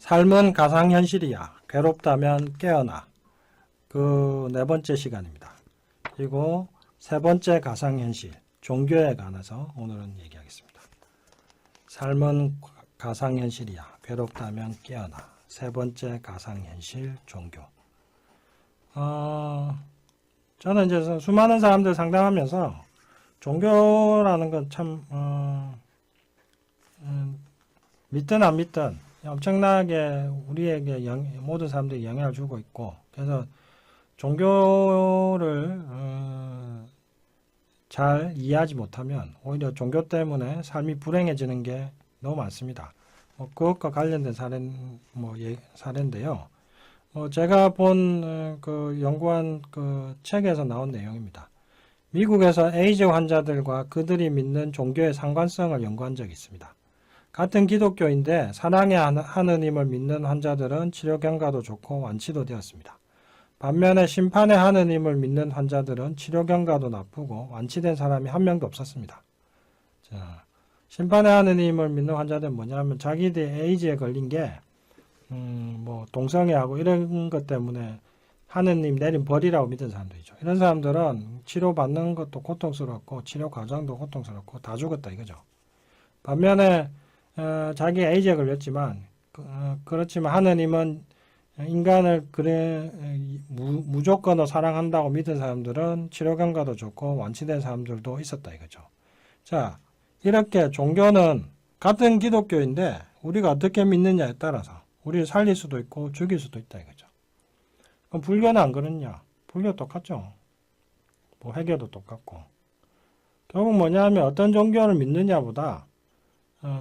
삶은 가상현실이야. 괴롭다면 깨어나. 그 네 번째 시간입니다. 그리고 세 번째 가상현실, 종교에 관해서 오늘은 얘기하겠습니다. 삶은 가상현실이야. 괴롭다면 깨어나. 세 번째 가상현실, 종교. 저는 이제 수많은 사람들 상담하면서 종교라는 건 참, 믿든 안 믿든 엄청나게 우리에게 모든 사람들이 영향을 주고 있고, 그래서 종교를 잘 이해하지 못하면 오히려 종교 때문에 삶이 불행해지는 게 너무 많습니다. 그것과 관련된 사례인데요. 제가 본 연구한 그 책에서 나온 내용입니다. 미국에서 에이즈 환자들과 그들이 믿는 종교의 상관성을 연구한 적이 있습니다. 같은 기독교인데 사랑의 하느님을 믿는 환자들은 치료 경과도 좋고 완치도 되었습니다. 반면에 심판의 하느님을 믿는 환자들은 치료 경과도 나쁘고 완치된 사람이 한 명도 없었습니다. 자, 심판의 하느님을 믿는 환자들은 뭐냐면 자기들이 에이즈에 걸린 게 동성애하고 이런 것 때문에 하느님 내린 벌이라고 믿는 사람들이죠. 이런 사람들은 치료받는 것도 고통스럽고 치료 과정도 고통스럽고 다 죽었다 이거죠. 반면에 자기 에이즈에 걸렸지만 그렇지만 하느님은 인간을 무조건으로 사랑한다고 믿은 사람들은 치료 경과도 좋고 완치된 사람들도 있었다 이거죠. 자, 이렇게 종교는 같은 기독교인데 우리가 어떻게 믿느냐에 따라서 우리를 살릴 수도 있고 죽일 수도 있다 이거죠. 그럼 불교는 안 그렇냐? 불교 똑같죠. 회계도 똑같고. 결국 뭐냐면 어떤 종교를 믿느냐보다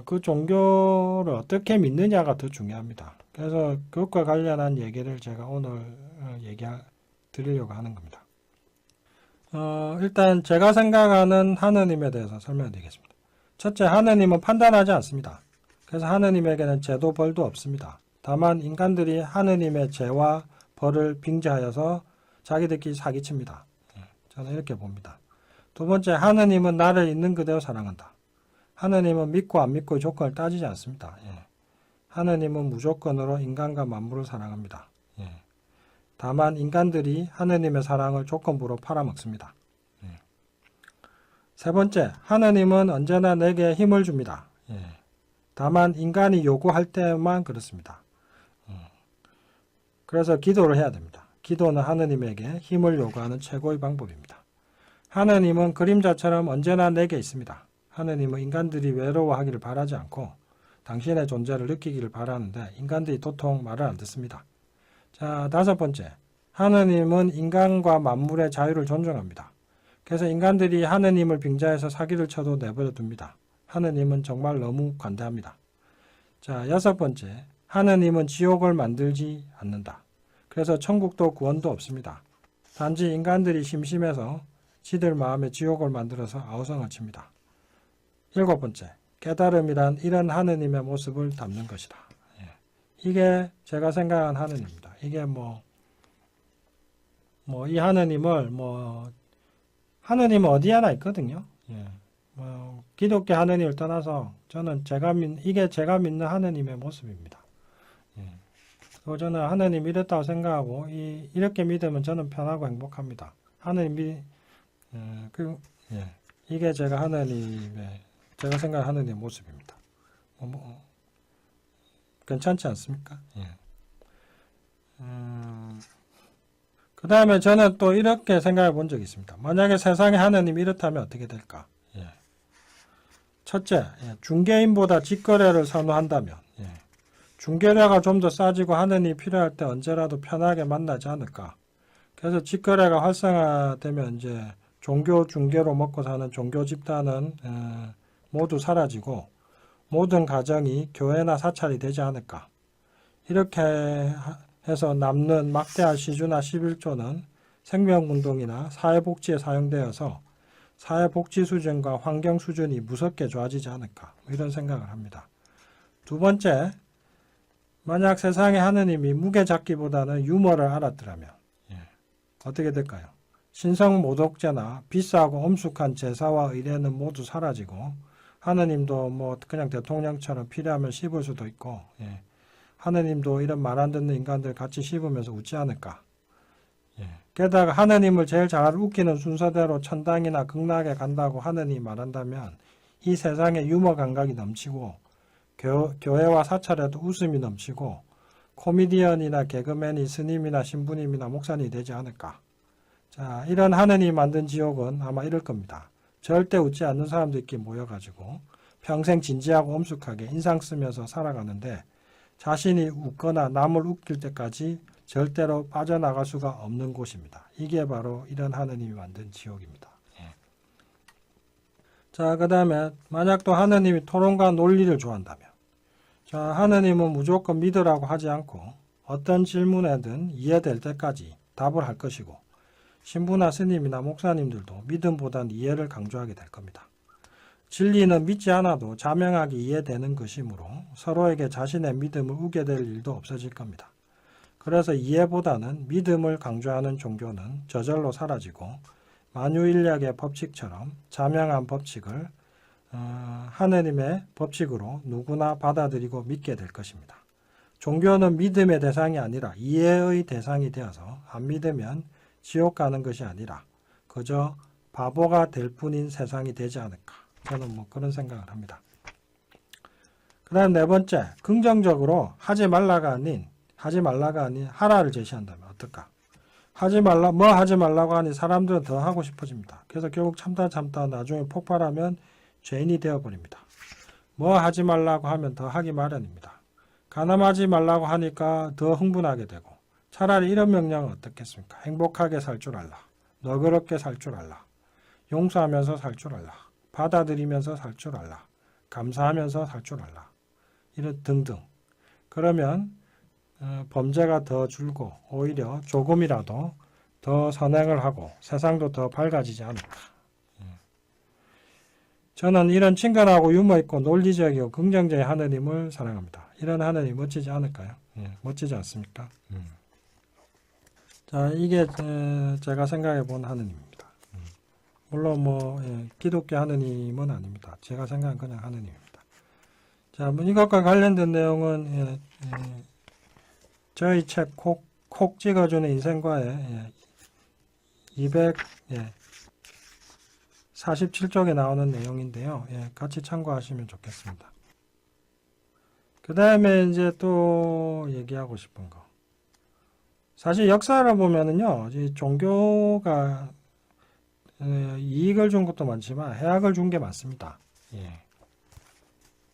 그 종교를 어떻게 믿느냐가 더 중요합니다. 그래서 그것과 관련한 얘기를 제가 오늘 드리려고 하는 겁니다. 일단 제가 생각하는 하느님에 대해서 설명드리겠습니다. 첫째, 하느님은 판단하지 않습니다. 그래서 하느님에게는 죄도 벌도 없습니다. 다만 인간들이 하느님의 죄와 벌을 빙자하여서 자기들끼리 사기칩니다. 저는 이렇게 봅니다. 두 번째, 하느님은 나를 있는 그대로 사랑한다. 하느님은 믿고 안 믿고의 조건을 따지지 않습니다. 하느님은 무조건으로 인간과 만물을 사랑합니다. 다만 인간들이 하느님의 사랑을 조건부로 팔아먹습니다. 세 번째, 하느님은 언제나 내게 힘을 줍니다. 다만 인간이 요구할 때만 그렇습니다. 그래서 기도를 해야 됩니다. 기도는 하느님에게 힘을 요구하는 최고의 방법입니다. 하느님은 그림자처럼 언제나 내게 있습니다. 하느님은 인간들이 외로워하기를 바라지 않고 당신의 존재를 느끼기를 바라는데 인간들이 도통 말을 안 듣습니다. 자, 다섯 번째, 하느님은 인간과 만물의 자유를 존중합니다. 그래서 인간들이 하느님을 빙자해서 사기를 쳐도 내버려 둡니다. 하느님은 정말 너무 관대합니다. 자, 여섯 번째, 하느님은 지옥을 만들지 않는다. 그래서 천국도 구원도 없습니다. 단지 인간들이 심심해서 지들 마음에 지옥을 만들어서 아우성을 칩니다. 일곱 번째, 깨달음이란 이런 하느님의 모습을 담는 것이다. 이게 제가 생각한 하느님입니다. 이게 이 하느님을 하느님은 어디 하나 있거든요. 기독교 하느님을 떠나서 저는 이게 제가 믿는 하느님의 모습입니다. 그리고 저는 하느님이 이랬다고 생각하고 이렇게 믿으면 저는 편하고 행복합니다. 이게 제가 생각하는 하느님의 모습입니다. 괜찮지 않습니까? 그 다음에 저는 또 이렇게 생각해 본 적이 있습니다. 만약에 세상에 하느님이 이렇다면 어떻게 될까? 첫째, 중개인보다 직거래를 선호한다면 중개료가 좀 더 싸지고 하느님이 필요할 때 언제라도 편하게 만나지 않을까? 그래서 직거래가 활성화되면 이제 종교 중개로 먹고 사는 종교 집단은 모두 사라지고 모든 가정이 교회나 사찰이 되지 않을까? 이렇게 해서 남는 막대한 시주나 11조는 생명운동이나 사회복지에 사용되어서 사회복지 수준과 환경 수준이 무섭게 좋아지지 않을까? 이런 생각을 합니다. 두 번째, 만약 세상에 하느님이 무게잡기보다는 유머를 알았더라면 어떻게 될까요? 신성모독죄나 비싸고 엄숙한 제사와 의례는 모두 사라지고 하느님도 그냥 대통령처럼 필요하면 씹을 수도 있고 하느님도 이런 말 안 듣는 인간들 같이 씹으면서 웃지 않을까. 게다가 하느님을 제일 잘 웃기는 순서대로 천당이나 극락에 간다고 하느님이 말한다면 이 세상에 유머 감각이 넘치고 교회와 사찰에도 웃음이 넘치고 코미디언이나 개그맨이 스님이나 신부님이나 목사님이 되지 않을까. 자, 이런 하느님이 만든 지옥은 아마 이럴 겁니다. 절대 웃지 않는 사람들끼리 모여가지고 평생 진지하고 엄숙하게 인상 쓰면서 살아가는데 자신이 웃거나 남을 웃길 때까지 절대로 빠져나갈 수가 없는 곳입니다. 이게 바로 이런 하느님이 만든 지옥입니다. 자, 그 다음에 만약 또 하느님이 토론과 논리를 좋아한다면, 자, 하느님은 무조건 믿으라고 하지 않고 어떤 질문에든 이해될 때까지 답을 할 것이고, 신부나 스님이나 목사님들도 믿음보다는 이해를 강조하게 될 겁니다. 진리는 믿지 않아도 자명하게 이해되는 것이므로 서로에게 자신의 믿음을 우게 될 일도 없어질 겁니다. 그래서 이해보다는 믿음을 강조하는 종교는 저절로 사라지고 만유인력의 법칙처럼 자명한 법칙을 하느님의 법칙으로 누구나 받아들이고 믿게 될 것입니다. 종교는 믿음의 대상이 아니라 이해의 대상이 되어서 안 믿으면 지옥 가는 것이 아니라 그저 바보가 될 뿐인 세상이 되지 않을까. 저는 뭐 그런 생각을 합니다. 그 다음 네 번째, 긍정적으로 하지 말라가 아닌 하라를 제시한다면 어떨까? 하지 말라고 하니 사람들은 더 하고 싶어집니다. 그래서 결국 참다 나중에 폭발하면 죄인이 되어버립니다. 뭐 하지 말라고 하면 더 하기 마련입니다. 가늠하지 말라고 하니까 더 흥분하게 되고 차라리 이런 명령은 어떻겠습니까? 행복하게 살 줄 알라. 너그럽게 살 줄 알라. 용서하면서 살 줄 알라. 받아들이면서 살 줄 알라. 감사하면서 살 줄 알라. 이런 등등. 그러면 범죄가 더 줄고 오히려 조금이라도 더 선행을 하고 세상도 더 밝아지지 않을까. 저는 이런 친근하고 유머 있고 논리적이고 긍정적인 하느님을 사랑합니다. 이런 하느님 멋지지 않을까요? 멋지지 않습니까? 자, 이게 제가 생각해 본 하느님입니다. 물론 뭐 기독교 하느님은 아닙니다. 제가 생각한 그냥 하느님입니다. 자, 뭐 이것과 관련된 내용은 저희 책 콕 찍어주는 인생과의 247쪽에 나오는 내용인데요. 같이 참고하시면 좋겠습니다. 그 다음에 이제 또 얘기하고 싶은 거. 사실 역사를 보면은요, 이 종교가 이익을 준 것도 많지만 해악을 준 게 많습니다.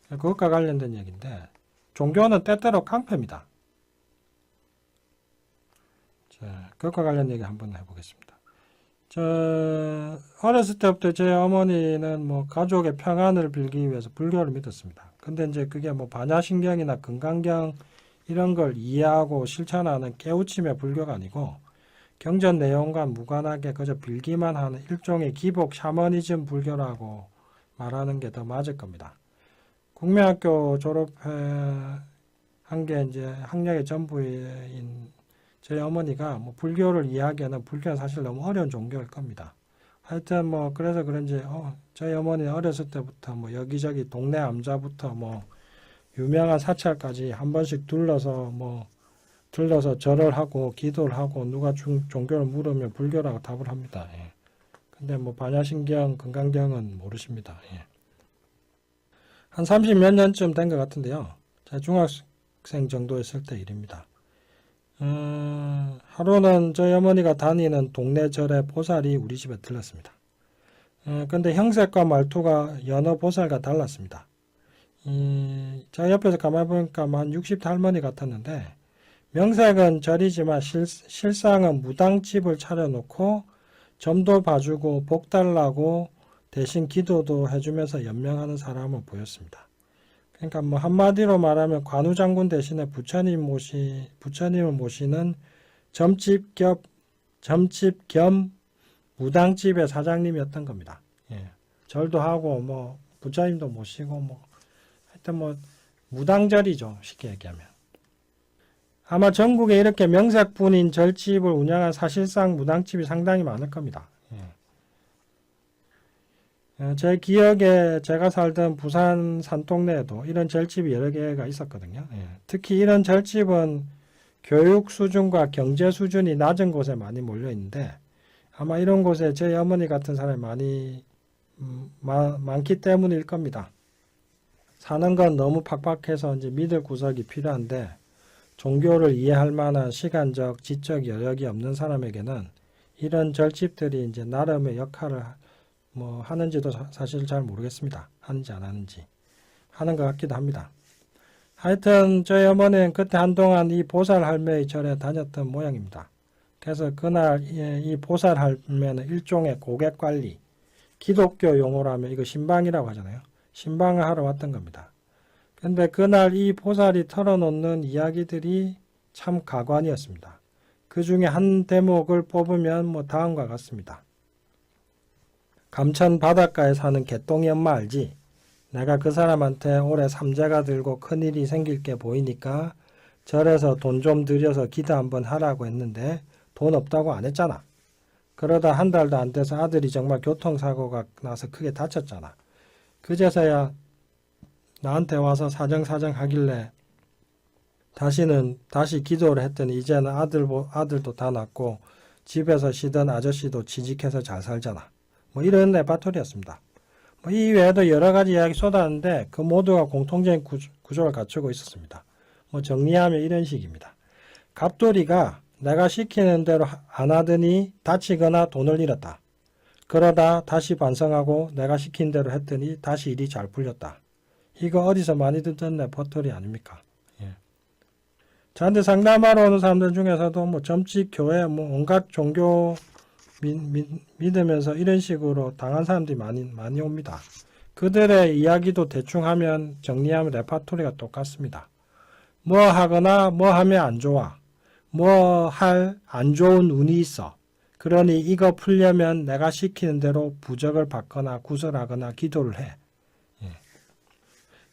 그것과 관련된 얘기인데, 종교는 때때로 깡패입니다. 자, 그것과 관련 얘기 한번 해보겠습니다. 어렸을 때부터 제 어머니는 뭐 가족의 평안을 빌기 위해서 불교를 믿었습니다. 근데 이제 그게 뭐 반야신경이나 금강경 이런 걸 이해하고 실천하는 깨우침의 불교가 아니고 경전 내용과 무관하게 그저 빌기만 하는 일종의 기복 샤머니즘 불교라고 말하는 게 더 맞을 겁니다. 국민학교 졸업한 게 이제 학력의 전부인 저희 어머니가 뭐 불교를 이해하기에는 불교는 사실 너무 어려운 종교일 겁니다. 하여튼 뭐 그래서 그런지 저희 어머니는 어렸을 때부터 뭐 여기저기 동네 암자부터 뭐 유명한 사찰까지 한 번씩 둘러서 절을 하고 기도를 하고 누가 종교를 물으면 불교라고 답을 합니다. 근데 뭐 반야신경, 금강경은 모르십니다. 한 30몇 년쯤 된 것 같은데요. 제가 중학생 정도 있을 때 일입니다. 하루는 저희 어머니가 다니는 동네 절에 보살이 우리 집에 들렀습니다. 근데 형색과 말투가 여느 보살과 달랐습니다. 제가 옆에서 가만히 보니까 한 60대 할머니 같았는데 명색은 절이지만 실상은 무당집을 차려놓고 점도 봐주고 복 달라고 대신 기도도 해주면서 연명하는 사람을 보였습니다. 그러니까 뭐 한마디로 말하면 관우장군 대신에 부처님을 모시는 점집 겸 무당집의 사장님이었던 겁니다. 절도 하고 뭐 부처님도 모시고 뭐 하여튼 뭐 무당절이죠. 쉽게 얘기하면. 아마 전국에 이렇게 명색뿐인 절집을 운영한 사실상 무당집이 상당히 많을 겁니다. 제 기억에 제가 살던 부산 산동네에도 이런 절집이 여러 개가 있었거든요. 특히 이런 절집은 교육 수준과 경제 수준이 낮은 곳에 많이 몰려 있는데 아마 이런 곳에 저희 어머니 같은 사람이 많이 많기 때문일 겁니다. 사는 건 너무 팍팍해서 이제 믿을 구석이 필요한데 종교를 이해할 만한 시간적, 지적 여력이 없는 사람에게는 이런 절집들이 이제 나름의 역할을 하는지도 사실 잘 모르겠습니다. 하는지 안 하는지. 하는 것 같기도 합니다. 하여튼 저희 어머니는 그때 한동안 이 보살 할매의 절에 다녔던 모양입니다. 그래서 그날 이 보살 할매는 일종의 고객 관리, 기독교 용어로 하면 이거 신방이라고 하잖아요. 신방을 하러 왔던 겁니다. 근데 그날 이 보살이 털어놓는 이야기들이 참 가관이었습니다. 그 중에 한 대목을 뽑으면 다음과 같습니다. 감천 바닷가에 사는 개똥이 엄마 알지? 내가 그 사람한테 올해 삼재가 들고 큰일이 생길 게 보이니까 절에서 돈 좀 들여서 기도 한번 하라고 했는데 돈 없다고 안 했잖아. 그러다 한 달도 안 돼서 아들이 정말 교통사고가 나서 크게 다쳤잖아. 그제서야 나한테 와서 사정사정 하길래 다시 기도를 했더니 이제는 아들도 다 낳고 집에서 쉬던 아저씨도 취직해서 잘 살잖아. 이런 레파토리였습니다. 이 외에도 여러 가지 이야기 쏟았는데 그 모두가 공통적인 구조를 갖추고 있었습니다. 정리하면 이런 식입니다. 갑돌이가 내가 시키는 대로 안 하더니 다치거나 돈을 잃었다. 그러다 다시 반성하고 내가 시킨 대로 했더니 다시 일이 잘 풀렸다. 이거 어디서 많이 듣던 레퍼토리 아닙니까? 저한테 상담하러 오는 사람들 중에서도 점집, 교회, 온갖 종교 믿으면서 이런 식으로 당한 사람들이 많이 옵니다. 그들의 이야기도 대충 하면 정리하면 레퍼토리가 똑같습니다. 뭐 하거나 뭐 하면 안 좋아. 뭐 할 안 좋은 운이 있어. 그러니 이거 풀려면 내가 시키는 대로 부적을 받거나 구설하거나 기도를 해.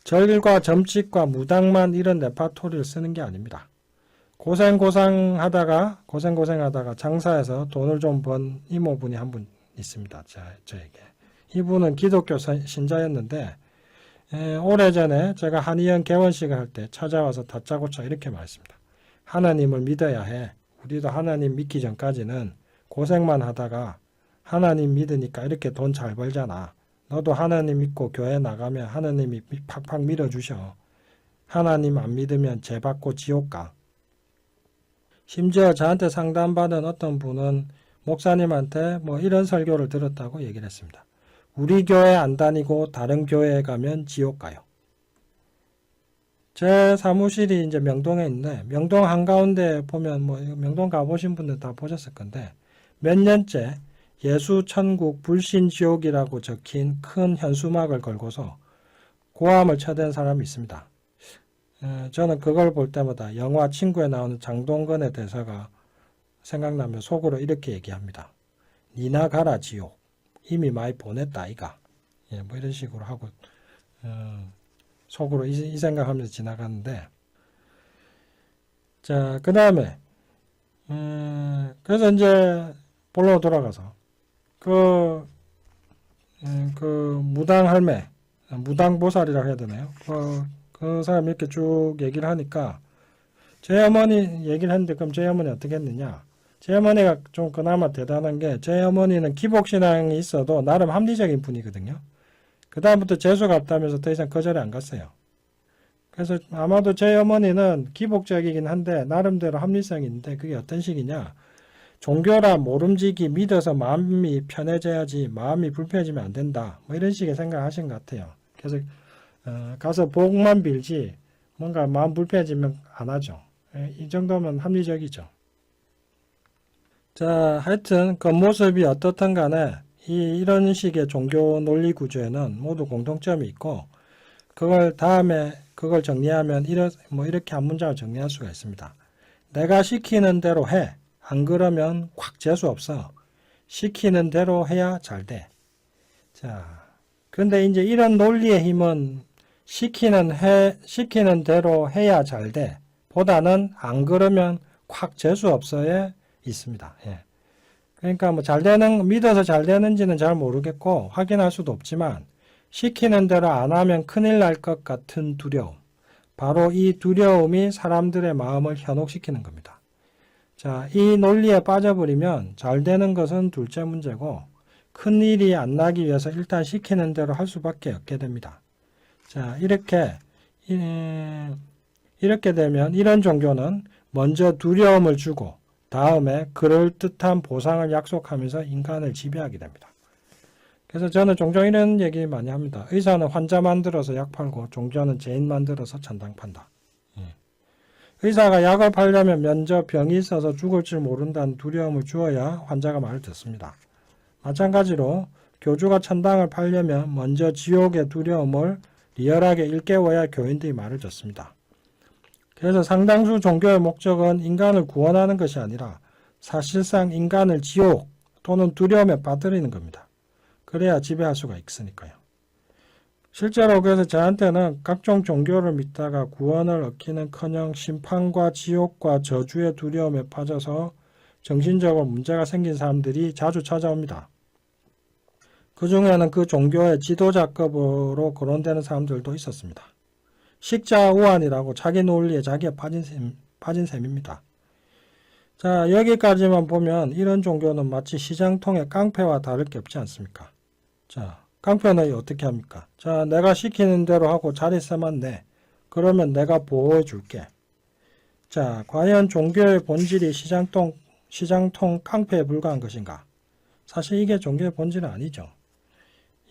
절과 점집과 무당만 이런 레파토리를 쓰는 게 아닙니다. 고생하다가 장사해서 돈을 좀 번 이모분이 한 분 있습니다. 저에게. 이분은 기독교 신자였는데 오래전에 제가 한의원 개원식을 할 때 찾아와서 다짜고짜 이렇게 말했습니다. 하나님을 믿어야 해. 우리도 하나님 믿기 전까지는 고생만 하다가 하나님 믿으니까 이렇게 돈 잘 벌잖아. 너도 하나님 믿고 교회 나가면 하나님이 팍팍 밀어주셔. 하나님 안 믿으면 죄 받고 지옥 가. 심지어 저한테 상담받은 어떤 분은 목사님한테 이런 설교를 들었다고 얘기를 했습니다. 우리 교회 안 다니고 다른 교회에 가면 지옥 가요. 제 사무실이 이제 명동에 있는데 명동 한가운데 보면 명동 가보신 분들 다 보셨을 건데 몇 년째 예수 천국 불신 지옥이라고 적힌 큰 현수막을 걸고서 고함을 쳐댄 사람이 있습니다. 저는 그걸 볼 때마다 영화 친구에 나오는 장동건의 대사가 생각나면 속으로 이렇게 얘기합니다. 니나 가라 지옥. 이미 많이 보냈다 아이가. 이런 식으로 하고 속으로 이 생각하면서 지나가는데 자, 그 다음에 그래서 이제 본론으로 돌아가서 그 무당 할매, 무당 보살이라고 해야 되나요? 그 사람이 이렇게 쭉 얘기를 하니까 제 어머니 얘기를 했는데 그럼 제 어머니 어떻게 했느냐? 제 어머니가 좀 그나마 대단한 게 제 어머니는 기복신앙이 있어도 나름 합리적인 분이거든요. 그 다음부터 재수 갔다면서 더 이상 그 절에 안 갔어요. 그래서 아마도 제 어머니는 기복적이긴 한데 나름대로 합리성이 있는데 그게 어떤 식이냐? 종교라 모름지기 믿어서 마음이 편해져야지 마음이 불편해지면 안 된다. 이런 식의 생각을 하신 것 같아요. 그래서 가서 복만 빌지 뭔가 마음 불편해지면 안 하죠. 이 정도면 합리적이죠. 자, 하여튼 겉모습이 어떻든 간에 이런 식의 종교 논리 구조에는 모두 공통점이 있고 그걸 정리하면 이렇게 한 문장을 정리할 수가 있습니다. 내가 시키는 대로 해. 안 그러면 콱 재수 없어. 시키는 대로 해야 잘 돼. 자, 그런데 이제 이런 논리의 힘은 시키는 대로 해야 잘 돼. 보다는 안 그러면 콱 재수 없어에 있습니다. 그러니까 뭐 믿어서 잘 되는지는 잘 모르겠고 확인할 수도 없지만 시키는 대로 안 하면 큰일 날 것 같은 두려움. 바로 이 두려움이 사람들의 마음을 현혹시키는 겁니다. 자, 이 논리에 빠져버리면 잘 되는 것은 둘째 문제고 큰일이 안 나기 위해서 일단 시키는 대로 할 수밖에 없게 됩니다. 자, 이렇게 되면 이런 종교는 먼저 두려움을 주고 다음에 그럴듯한 보상을 약속하면서 인간을 지배하게 됩니다. 그래서 저는 종종 이런 얘기 많이 합니다. 의사는 환자 만들어서 약 팔고 종교는 죄인 만들어서 천당 판다. 의사가 약을 팔려면 먼저 병이 있어서 죽을 줄 모른다는 두려움을 주어야 환자가 말을 듣습니다. 마찬가지로 교주가 천당을 팔려면 먼저 지옥의 두려움을 리얼하게 일깨워야 교인들이 말을 듣습니다. 그래서 상당수 종교의 목적은 인간을 구원하는 것이 아니라 사실상 인간을 지옥 또는 두려움에 빠뜨리는 겁니다. 그래야 지배할 수가 있으니까요. 실제로 그래서 저한테는 각종 종교를 믿다가 구원을 얻기는커녕 심판과 지옥과 저주의 두려움에 빠져서 정신적으로 문제가 생긴 사람들이 자주 찾아옵니다. 그 중에는 그 종교의 지도자급으로 거론되는 사람들도 있었습니다. 식자우환이라고 자기 논리에 자기가 빠진 셈입니다. 자, 여기까지만 보면 이런 종교는 마치 시장통의 깡패와 다를 게 없지 않습니까? 자, 깡패는 어떻게 합니까? 자, 내가 시키는 대로 하고 자릿세만 내. 그러면 내가 보호해 줄게. 자, 과연 종교의 본질이 시장통 깡패에 불과한 것인가? 사실 이게 종교의 본질은 아니죠.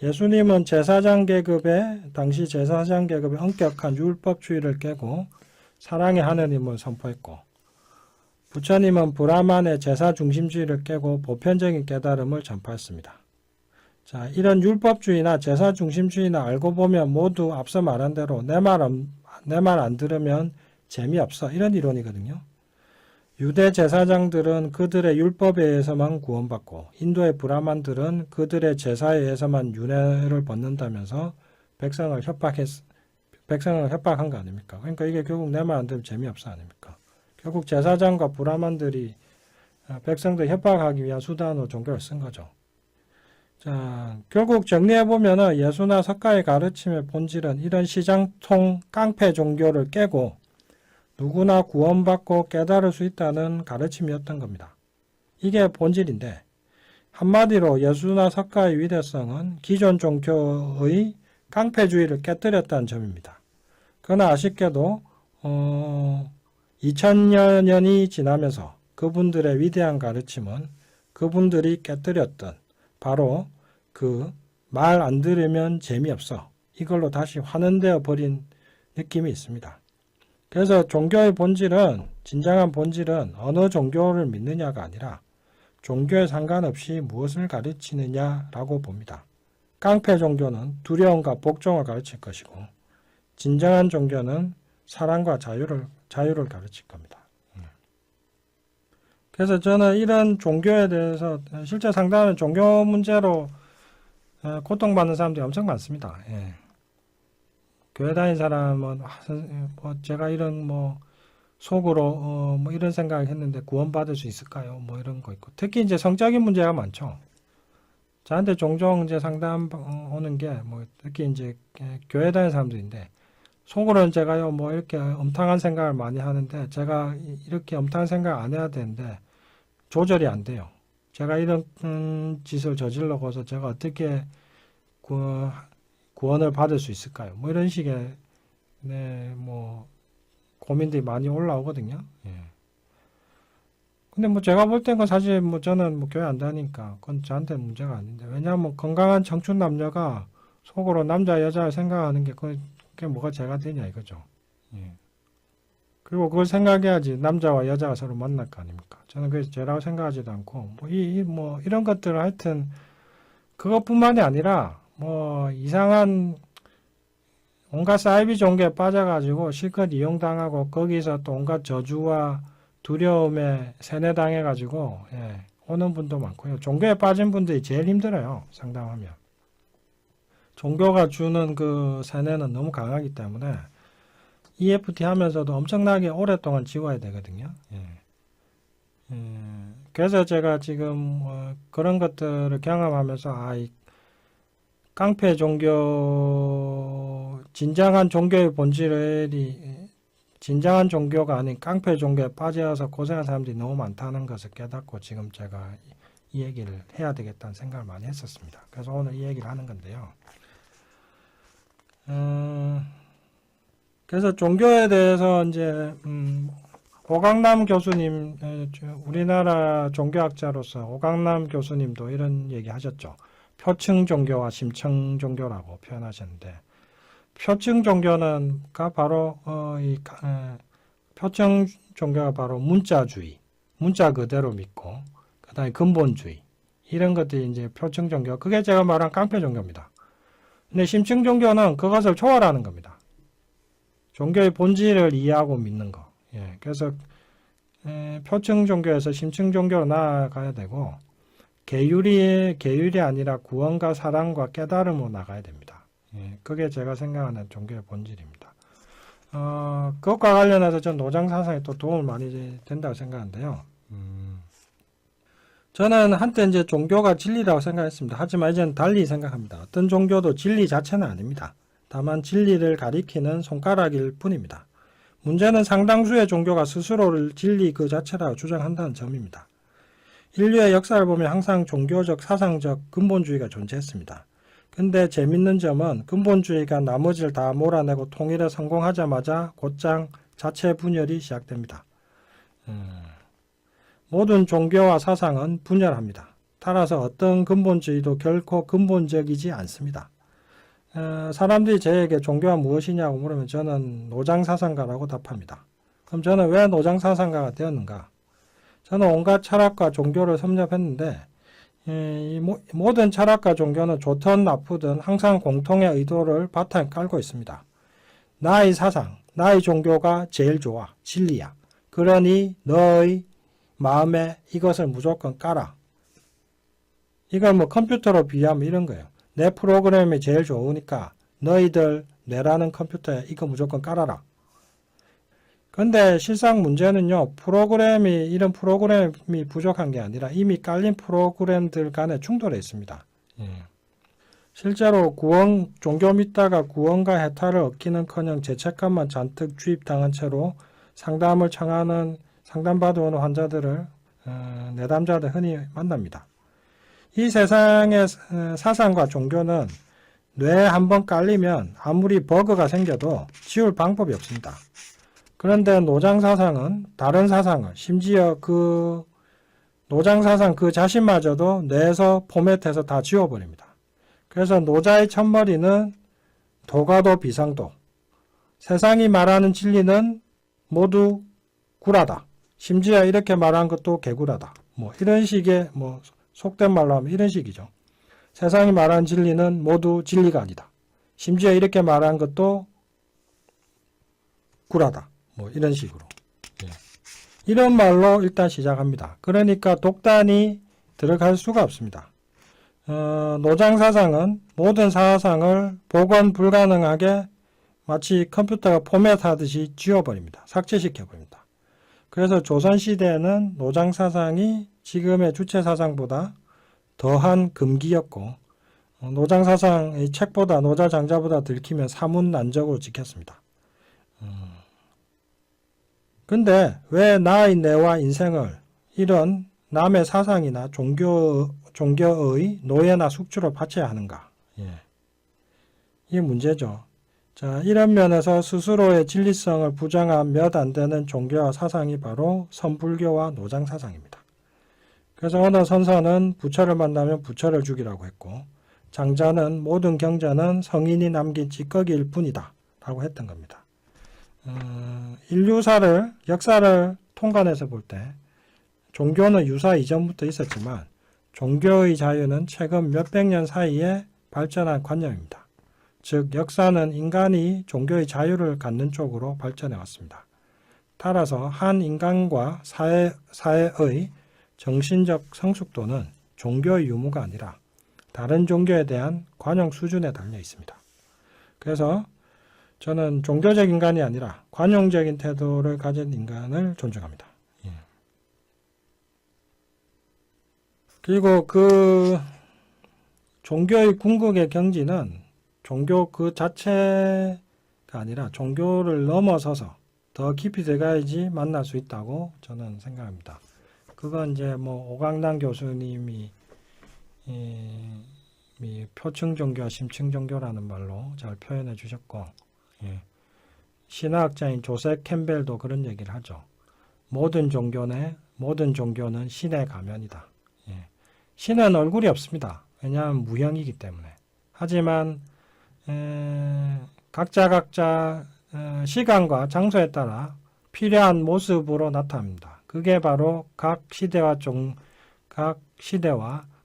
예수님은 당시 제사장 계급의 엄격한 율법주의를 깨고 사랑의 하느님을 선포했고, 부처님은 브라만의 제사 중심주의를 깨고 보편적인 깨달음을 전파했습니다. 자, 이런 율법주의나 제사 중심주의나 알고 보면 모두 앞서 말한 대로 내 말 안 들으면 재미없어. 이런 이론이거든요. 유대 제사장들은 그들의 율법에 의해서만 구원받고 인도의 브라만들은 그들의 제사에 의해서만 윤회를 받는다면서 백성을 협박한 거 아닙니까? 그러니까 이게 결국 내 말 안 들으면 재미없어 아닙니까? 결국 제사장과 브라만들이 백성들 협박하기 위한 수단으로 종교를 쓴 거죠. 자, 결국 정리해보면 예수나 석가의 가르침의 본질은 이런 시장통 깡패 종교를 깨고 누구나 구원받고 깨달을 수 있다는 가르침이었던 겁니다. 이게 본질인데 한마디로 예수나 석가의 위대성은 기존 종교의 깡패주의를 깨뜨렸다는 점입니다. 그러나 아쉽게도 2000여 년이 지나면서 그분들의 위대한 가르침은 그분들이 깨뜨렸던 바로 그 말 안 들으면 재미없어 이걸로 다시 환원되어 버린 느낌이 있습니다. 그래서 종교의 본질은 진정한 본질은 어느 종교를 믿느냐가 아니라 종교에 상관없이 무엇을 가르치느냐라고 봅니다. 깡패 종교는 두려움과 복종을 가르칠 것이고 진정한 종교는 사랑과 자유를 가르칠 겁니다. 그래서 저는 이런 종교에 대해서 실제 상당한 종교 문제로 고통받는 사람들이 엄청 많습니다. 예. 교회 다니는 사람은 제가 이런 속으로 이런 생각을 했는데 구원받을 수 있을까요? 이런 거 있고 특히 이제 성적인 문제가 많죠. 저한테 종종 이제 상담 오는 게 특히 이제 교회 다니는 사람들인데 속으로는 제가요 이렇게 엄탕한 생각을 많이 하는데 제가 이렇게 엄탕한 생각 안 해야 되는데 조절이 안 돼요. 제가 이런 짓을 저질러서 제가 어떻게 구원을 받을 수 있을까요? 이런 식의 고민들이 많이 올라오거든요. 예. 근데 제가 볼 땐 사실 저는 교회 안 다니니까 그건 저한테 문제가 아닌데 왜냐하면 건강한 청춘 남녀가 속으로 남자 여자를 생각하는 게 그게 뭐가 죄가 되냐 이거죠. 예. 그리고 그걸 생각해야지 남자와 여자가 서로 만날 거 아닙니까? 저는 그게 죄라고 생각하지도 않고 이런 것들을 하여튼 그것뿐만이 아니라 이상한 온갖 사이비 종교에 빠져가지고 실컷 이용당하고 거기서 또 온갖 저주와 두려움에 세뇌당해가지고 오는 분도 많고요. 종교에 빠진 분들이 제일 힘들어요. 상담하면. 종교가 주는 그 세뇌는 너무 강하기 때문에 EFT 하면서도 엄청나게 오랫동안 지워야 되거든요. 그래서 제가 지금 그런 것들을 경험하면서 이 깡패 종교, 진정한 종교의 본질이 진정한 종교가 아닌 깡패 종교에 빠져서 고생한 사람들이 너무 많다는 것을 깨닫고 지금 제가 이 얘기를 해야 되겠다는 생각을 많이 했었습니다. 그래서 오늘 이 얘기를 하는 건데요. 그래서 종교에 대해서 이제 오강남 교수님, 우리나라 종교학자로서 오강남 교수님도 이런 얘기 하셨죠. 표층 종교와 심층 종교라고 표현하셨는데, 표층 종교는가 바로 표층 종교가 바로 문자주의, 문자 그대로 믿고, 그다음에 근본주의 이런 것들이 이제 표층 종교. 그게 제가 말한 깡패 종교입니다. 근데 심층 종교는 그것을 초월하는 겁니다. 종교의 본질을 이해하고 믿는 거. 그래서 표층 종교에서 심층 종교로 나아가야 되고 계율이 아니라 구원과 사랑과 깨달음으로 나가야 됩니다. 그게 제가 생각하는 종교의 본질입니다. 그것과 관련해서 전 노장 사상에 또 도움을 많이 된다고 생각하는데요. 저는 한때 이제 종교가 진리라고 생각했습니다. 하지만 이제는 달리 생각합니다. 어떤 종교도 진리 자체는 아닙니다. 다만 진리를 가리키는 손가락일 뿐입니다. 문제는 상당수의 종교가 스스로를 진리 그 자체라고 주장한다는 점입니다. 인류의 역사를 보면 항상 종교적, 사상적 근본주의가 존재했습니다. 근데 재밌는 점은 근본주의가 나머지를 다 몰아내고 통일에 성공하자마자 곧장 자체 분열이 시작됩니다. 모든 종교와 사상은 분열합니다. 따라서 어떤 근본주의도 결코 근본적이지 않습니다. 사람들이 저에게 종교가 무엇이냐고 물으면 저는 노장사상가라고 답합니다. 그럼 저는 왜 노장사상가가 되었는가? 저는 온갖 철학과 종교를 섭렵했는데 이 모든 철학과 종교는 좋든 나쁘든 항상 공통의 의도를 바탕에 깔고 있습니다. 나의 사상, 나의 종교가 제일 좋아, 진리야. 그러니 너의 마음에 이것을 무조건 깔아. 이걸 뭐 컴퓨터로 비하면 이런 거예요. 내 프로그램이 제일 좋으니까 너희들 뇌라는 컴퓨터에 이거 무조건 깔아라. 근데 실상 문제는요. 이런 프로그램이 부족한 게 아니라 이미 깔린 프로그램들 간에 충돌해 있습니다. 실제로 종교 믿다가 구원과 해탈을 얻기는커녕 죄책감만 잔뜩 주입당한 채로 상담받아 오는 환자들을 내담자들 흔히 만납니다. 이 세상의 사상과 종교는 뇌에 한번 깔리면 아무리 버그가 생겨도 지울 방법이 없습니다. 그런데 노장사상은 다른 사상을, 심지어 그 노장사상 그 자신마저도 뇌에서 포맷해서 다 지워버립니다. 그래서 노자의 첫머리는 도가도 비상도, 세상이 말하는 진리는 모두 구라다. 심지어 이렇게 말한 것도 개구라다. 뭐 이런 식의 속된 말로 하면 이런 식이죠. 세상이 말하는 진리는 모두 진리가 아니다. 심지어 이렇게 말한 것도 구라다. 뭐 이런 식으로. 이런 말로 일단 시작합니다. 그러니까 독단이 들어갈 수가 없습니다. 노장사상은 모든 사상을 복원 불가능하게 마치 컴퓨터가 포맷하듯이 지워버립니다. 삭제시켜버립니다. 그래서 조선시대에는 노장사상이 지금의 주체사상보다 더한 금기였고 노장사상의 책보다 노자장자보다 들키면 사문난적으로 지켰습니다. 근데 왜 나의 뇌와 인생을 이런 남의 사상이나 종교의 노예나 숙주로 바쳐야 하는가? 이게 문제죠. 자, 이런 면에서 스스로의 진리성을 부정한 몇 안 되는 종교와 사상이 바로 선불교와 노장사상입니다. 그래서 어느 선사는 부처를 만나면 부처를 죽이라고 했고 장자는 모든 경전은 성인이 남긴 찌꺼기일 뿐이다 라고 했던 겁니다. 역사를 통관해서 볼 때 종교는 유사 이전부터 있었지만 종교의 자유는 최근 몇백 년 사이에 발전한 관념입니다. 즉 역사는 인간이 종교의 자유를 갖는 쪽으로 발전해 왔습니다. 따라서 한 인간과 사회의 정신적 성숙도는 종교의 유무가 아니라 다른 종교에 대한 관용 수준에 달려 있습니다. 그래서 저는 종교적 인간이 아니라 관용적인 태도를 가진 인간을 존중합니다. 그리고 그 종교의 궁극의 경지는 종교 그 자체가 아니라 종교를 넘어서서 더 깊이 들어가야지 만날 수 있다고 저는 생각합니다. 그건 이제 뭐 오강남 교수님이 이 표층 종교와 심층 종교라는 말로 잘 표현해 주셨고, 예. 신화학자인 조셉 캠벨도 그런 얘기를 하죠. 모든 종교는 신의 가면이다. 예. 신은 얼굴이 없습니다. 왜냐하면 무형이기 때문에. 하지만 각자 시간과 장소에 따라 필요한 모습으로 나타납니다. 그게 바로 각 시대와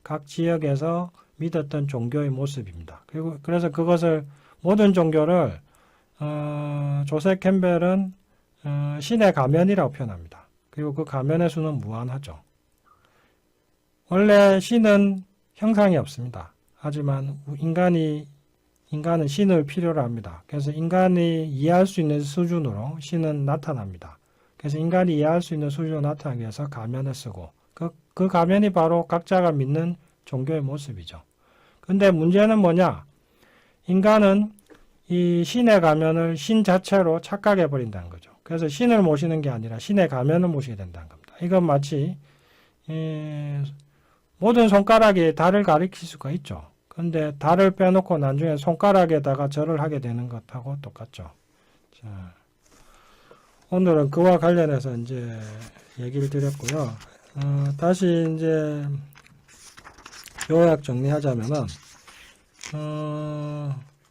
각 지역에서 믿었던 종교의 모습입니다. 그래서 그것을 모든 종교를 조셉 캠벨은 신의 가면이라고 표현합니다. 그리고 그 가면의 수는 무한하죠. 원래 신은 형상이 없습니다. 하지만 인간은 신을 필요로 합니다. 그래서 인간이 이해할 수 있는 수준으로 신은 나타납니다. 그래서 인간이 이해할 수 있는 수준으로 나타나기 위해서 가면을 쓰고 그 가면이 바로 각자가 믿는 종교의 모습이죠. 근데 문제는 뭐냐? 인간은 이 신의 가면을 신 자체로 착각해 버린다는 거죠. 그래서 신을 모시는 게 아니라 신의 가면을 모시게 된다는 겁니다. 이건 마치 모든 손가락이 달을 가리킬 수가 있죠. 근데 달을 빼놓고 나중에 손가락에다가 절을 하게 되는 것하고 똑같죠. 자, 오늘은 그와 관련해서 이제 얘기를 드렸고요. 다시 이제 요약 정리하자면은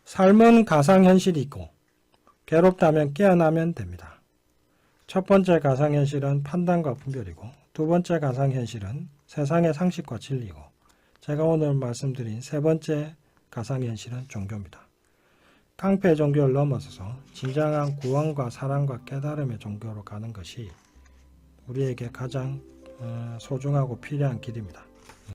삶은 가상현실이 있고 괴롭다면 깨어나면 됩니다. 첫 번째 가상현실은 판단과 분별이고 두 번째 가상현실은 세상의 상식과 진리고 제가 오늘 말씀드린 세 번째 가상현실은 종교입니다. 깡패 종교를 넘어서서 진정한 구원과 사랑과 깨달음의 종교로 가는 것이 우리에게 가장 소중하고 필요한 길입니다.